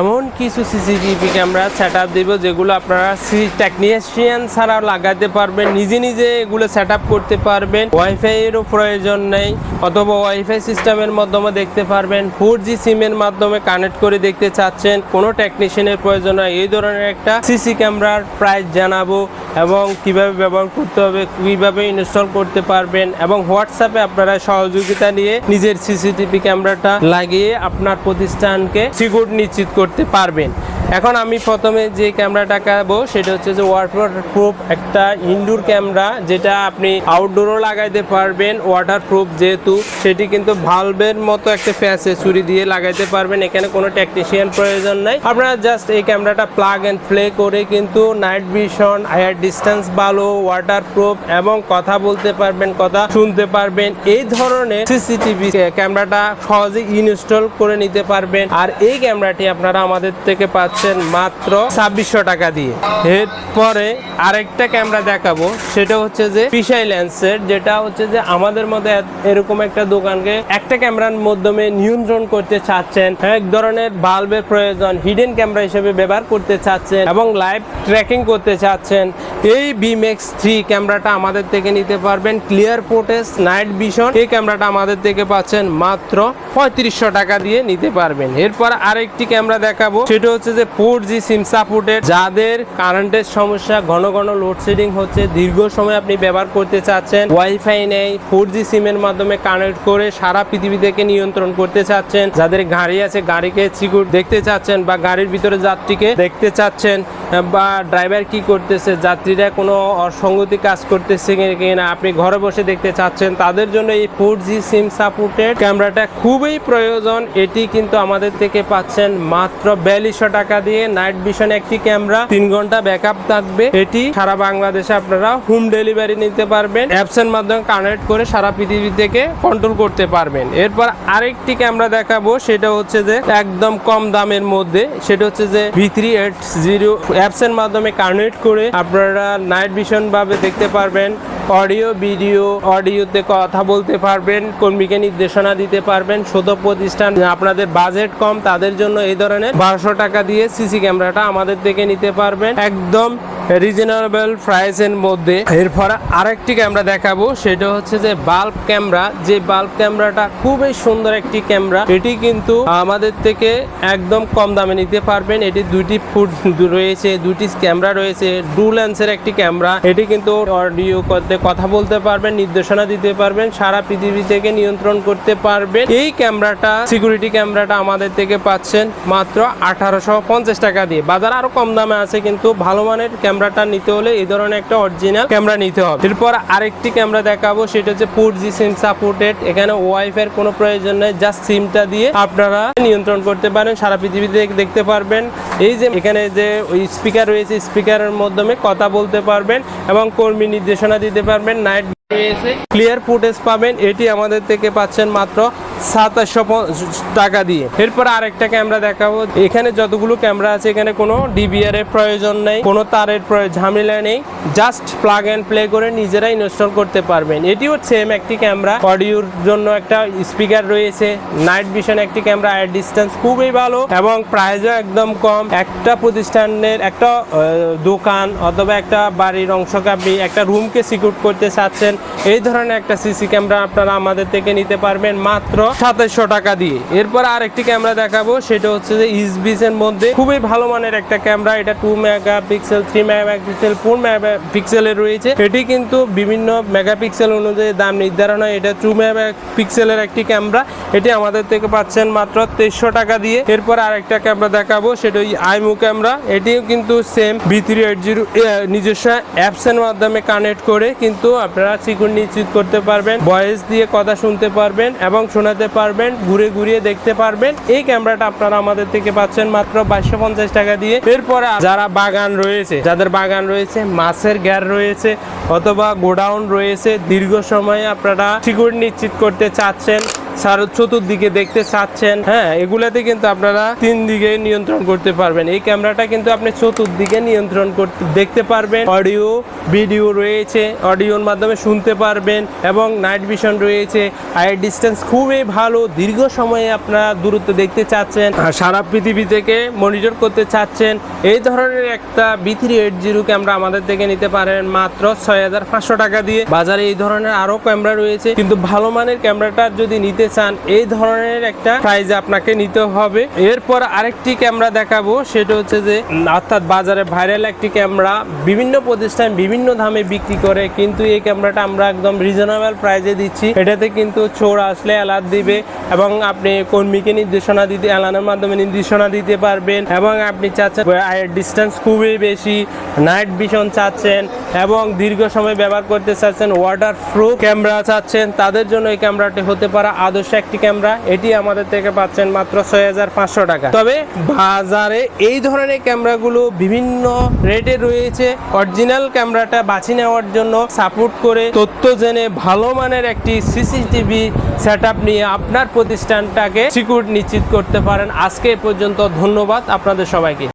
এমন কিছু CCTV camera setup দেব যেগুলো আপনারা টেকনিশিয়ান ছাড়া লাগাতে পারবেন, নিজে নিজে এগুলো সেটআপ করতে পারবেন। ওয়াইফাই এরও প্রয়োজন নেই, অথবা ওয়াইফাই সিস্টেমের মাধ্যমে দেখতে পারবেন। 4G সিমের মাধ্যমে কানেক্ট করে দেখতে চাচ্ছেন, কোনো টেকনিশিয়ানের প্রয়োজন নয়। এই ধরনের একটা সিসি ক্যামেরার প্রাইস জানাবো এবং কিভাবে ব্যবহার করতে হবে, কিভাবে ইনস্টল করতে পারবেন, এবং হোয়াটসঅ্যাপে আপনারা সহযোগিতা নিয়ে নিজের সিসিটিভি ক্যামেরাটা লাগিয়ে আপনার প্রতিষ্ঠানকে সিকিউর নিশ্চিত করতে পারবেন। এখন আমি প্রথমে যে ক্যামেরাটা দেখাবো সেটা হচ্ছে যে ওয়াটারপ্রুফ একটা ইনডোর ক্যামেরা, যেটা আপনি আউটডোরও লাগাইতে পারবেন। ওয়াটারপ্রুফ যেহেতু, সেটি কিন্তু ভালভের মতো একটা অ্যাক্সেসরি দিয়ে লাগাইতে পারবেন। এখানে কোনো টেকনিশিয়ান প্রয়োজন নাই। আপনারা জাস্ট এই ক্যামেরাটা প্লাগ অ্যান্ড প্লে করে কিন্তু নাইট ভিশন, হায়ার ডিস্টেন্স ভালো, ওয়াটারপ্রুফ এবং কথা বলতে পারবেন, কথা শুনতে পারবেন। এই ধরনের সিসিটিভি ক্যামেরাটা সহজে ইনস্টল করে নিতে পারবেন। আর এই ক্যামেরাটি আপনারা আমাদের থেকে পাচ্ছেন মাত্র 2600 টাকা দিয়ে। এরপরে আরেকটা ক্যামেরা দেখাবো, সেটা হচ্ছে যে ফিশাই লেন্সের, যেটা হচ্ছে যে আমাদের মধ্যে এরকম একটা দোকানকে একটা ক্যামেরার মাধ্যমে নিয়ন্ত্রণ করতে চাচ্ছেন, এক ধরনের বাল্বের প্রয়োজন, হিডেন ক্যামেরা হিসেবে ব্যবহার করতে চাচ্ছেন এবং লাইভ ট্র্যাকিং করতে চাচ্ছেন, এই BMX3 ক্যামেরাটা আমাদের থেকে নিতে পারবেন। ক্লিয়ার ফুটেজ, নাইট ভিশন, এই ক্যামেরাটা আমাদের থেকে পাচ্ছেন মাত্র 3500 টাকা দিয়ে নিতে পারবেন। এরপর আরেকটি ক্যামেরা দেখাবো, সেটা হচ্ছে যে 4G সিম সাপোর্টেড, যাদের কারেন্টের সমস্যা, ঘন ঘন লোডশেডিং হচ্ছে, দীর্ঘ সময় আপনি ব্যবহার করতে চাচ্ছেন, ওয়াইফাই নেই, 4G সিমের মাধ্যমে কানেক্ট করে সারা পৃথিবী থেকে নিয়ন্ত্রণ করতে চাচ্ছেন, যাদের গাড়ি আছে গাড়িকে সিকিউর দেখতে চাচ্ছেন, বা গাড়ির ভিতরে যাত্রীকে দেখতে চাচ্ছেন, বা ড্রাইভার কি করতেছে, যাত্রীরা কোনো অসঙ্গতি কাজ করতেছে কিনা আপনি ঘরে বসে দেখতে চাচ্ছেন, তাদের জন্য এই 4G সিম সাপোর্টেড ক্যামেরাটা খুবই প্রয়োজন। এটি কিন্তু আমাদের থেকে পাচ্ছেন মাত্র 4200 টাকা দিয়ে। নাইট ভিশন একটি ক্যামেরা, 3 ঘন্টা ব্যাকআপ থাকবে। এটি সারা বাংলাদেশে আপনারা হোম ডেলিভারি নিতে পারবেন, অ্যাপস এর মাধ্যমে কানেক্ট করে সারা পৃথিবী থেকে কন্ট্রোল করতে পারবেন। এরপর আরেকটি ক্যামেরা দেখাবো, সেটা হচ্ছে যে একদম কম দামের মধ্যে, সেটা হচ্ছে যে V380 অ্যাপস এর মাধ্যমে কানেক্ট করে আপনারা নাইট ভিশন ভাবে দেখতে পারবেন, অডিও ভিডিও, অডিওতে কথা বলতে পারবেন, কর্মীকে নির্দেশনা দিতে পারবেন। ছোট প্রতিষ্ঠান, আপনাদের বাজেট কম, তাদের জন্য এই ধরনের 1200 টাকা দিয়ে সিসি ক্যামেরাটা আমাদের থেকে নিতে পারবেন একদম রিজনেবল প্রাইসের মধ্যে। এরপর আরেকটি ক্যামেরা দেখাবো, সেটা হচ্ছে যে বাল্ব ক্যামেরা। যে বাল্ব ক্যামেরাটা খুবই সুন্দর একটি ক্যামেরা, এটি কিন্তু আমাদের থেকে একদম কম দামে নিতে পারবেন। এটি 2টি ফুট রয়েছে, 2টি ক্যামেরা রয়েছে, ডু লেন্সের একটি ক্যামেরা। এটি কিন্তু অডিও করতে, কথা বলতে পারবেন, নির্দেশনা দিতে পারবেন, সারা পৃথিবী থেকে নিয়ন্ত্রণ করতে পারবেন। এই ক্যামেরাটা, সিকিউরিটি ক্যামেরাটা আমাদের থেকে পাচ্ছেন মাত্র 1850 টাকা দিয়ে। বাজার আরো কম দামে আছে, কিন্তু ভালো মানের ক্যামেরাটা নিতে হলে এই ধরনের একটা অরিজিনাল ক্যামেরা নিতে হবে। এরপর আরেকটি ক্যামেরা দেখাবো, সেটা হচ্ছে 4G সিম সাপোর্টেড। এখানে ওয়াইফাই কোনো প্রয়োজন নেই, জাস্ট সিমটা দিয়ে আপনারা নিয়ন্ত্রণ করতে পারেন, সারা পৃথিবীতে দেখতে পারবেন। এই যে এখানে যে ওই স্পিকার রয়েছে, স্পিকারের মাধ্যমে কথা বলতে পারবেন এবং কর্মী নির্দেশনা দিতে পারবেন। নাইট ক্লিয়ার ফুটেজ পাবেন। এটি আমাদের থেকে পাচ্ছেন মাত্র 2700 টাকা দিয়ে। এরপর আরেকটা ক্যামেরা দেখাবো। এখানে যতগুলো ক্যামেরা আছে, এখানে কোনো DVR এর প্রয়োজন নেই, কোনো তারের ঝামেলা নেই, জাস্ট প্লাগ অ্যান্ড প্লে করে নিজেরা ইনস্টল করতে পারবেন। এটিও সেম একটি ক্যামেরা, অডিওর জন্য একটা স্পিকার রয়েছে, নাইট ভিশন একটি ক্যামেরা, এর ডিস্টেন্স খুবই ভালো এবং প্রাইসও একদম কম। একটা প্রতিষ্ঠানের, একটা দোকান অথবা একটা বাড়ির অংশকে আপনি একটা রুমকে সিকিউর করতে চাচ্ছেন, এই ধরনের একটা সিসি ক্যামেরা আপনারা আমাদের থেকে নিতে পারবেন মাত্র 2700 টাকা দিয়ে। এরপর আরেকটি ক্যামেরা দেখাবো, সেটা হচ্ছে যে ইসবিস এর মধ্যে খুবই ভালো মানের একটা ক্যামেরা। এটা 2 মেগাপিক্সেল, 3 মেগাপিক্সেল, 4 মেগাপিক্সেলের রয়েছে। এটি কিন্তু বিভিন্ন মেগাপিক্সেল অনুযায়ী দাম নির্ধারণ হয়। এটা 2 মেগাপিক্সেলের একটি ক্যামেরা, এটি আমাদের থেকে পাচ্ছেন মাত্র 2300 টাকা দিয়ে। এরপর আরেকটা ক্যামেরা দেখাবো, সেটা আইমু ক্যামেরা। এটিও কিন্তু সেম V380 নিজস্ব অ্যাপস এর মাধ্যমে কানেক্ট করে কিন্তু আপনারা সিকিউর নিশ্চিত করতে পারবেন, ভয়েস দিয়ে কথা শুনতে পারবেন এবং শোনাতে পারবেন, ঘুরে ঘুরিয়ে দেখতে পারবেন। এই ক্যামেরাটা আপনারা আমাদের থেকে পাচ্ছেন মাত্র 2250 টাকা দিয়ে। এরপর যারা বাগান রয়েছে, যাদের বাগান রয়েছে, মাছের ঘের রয়েছে অথবা গোডাউন রয়েছে, দীর্ঘ সময় আপনারা সিকিউর নিশ্চিত করতে চাচ্ছেন, চতুর্দিকে দেখতে চাচ্ছেন, হ্যাঁ এগুলাতে কিন্তু আপনারা 3 দিকে নিয়ন্ত্রণ করতে পারবেন। এই ক্যামেরাটা কিন্তু আপনি চতুর্দিকে নিয়ন্ত্রণ করতে দেখতে পারবেন। অডিও ভিডিও রয়েছে, অডিওর মাধ্যমে শুনতে পারবেন এবং নাইট ভিশন রয়েছে। আই ডিস্টেন্স খুবই ভালো, দীর্ঘ সময়ে আপনারা দূরত্ব দেখতে চাচ্ছেন আর সারা পৃথিবী থেকে মনিটর করতে চাচ্ছেন, এই ধরনের একটা B380 ক্যামেরা আমাদের থেকে নিতে পারেন মাত্র 6500 টাকা দিয়ে। বাজারে এই ধরনের আরো ক্যামেরা রয়েছে, কিন্তু ভালো মানের ক্যামেরাটা যদি নিতে চান এই ধরনের একটা প্রাইস আপনাকে নিতে হবে। এরপর আরেকটি ক্যামেরা দেখাবো, সেটা হচ্ছে যে অর্থাৎ বাজারে ভাইরাল একটি ক্যামেরা, বিভিন্ন প্রতিষ্ঠান বিভিন্ন দামে বিক্রি করে, কিন্তু এই ক্যামেরাটা আমরা একদম রিজনেবল প্রাইসে দিচ্ছি। এটাতে কিন্তু চোর আসলে অ্যালার্ট দিবে এবং আপনি কর্মীকে নির্দেশনা দিতে, অ্যালার্মের মাধ্যমে নির্দেশনা দিতে পারবেন। এবং আপনি চাচ্ছেন আয়ের ডিস্টেন্স খুবই বেশি, নাইট ভিশন চাচ্ছেন এবং দীর্ঘ সময় ব্যবহার করতে চাচ্ছেন, ওয়াটার প্রুফ ক্যামেরা চাচ্ছেন, তাদের জন্য এই ক্যামেরাটি হতে পারে আদর্শ একটি ক্যামেরা। এটি আমাদের থেকে পাচ্ছেন মাত্র 6500 টাকা। তবে বাজারে এই ধরনের ক্যামেরাগুলো বিভিন্ন রেটে রয়েছে। অরিজিনাল ক্যামেরাটা বাছি নেওয়ার জন্য সাপোর্ট করে তথ্য জেনে ভালো মানের একটি সিসিটিভি সেটআপ নিয়ে আপনার প্রতিষ্ঠানটাকে সিকিউর নিশ্চিত করতে পারেন। আজকে এ পর্যন্ত, ধন্যবাদ আপনাদের সবাইকে।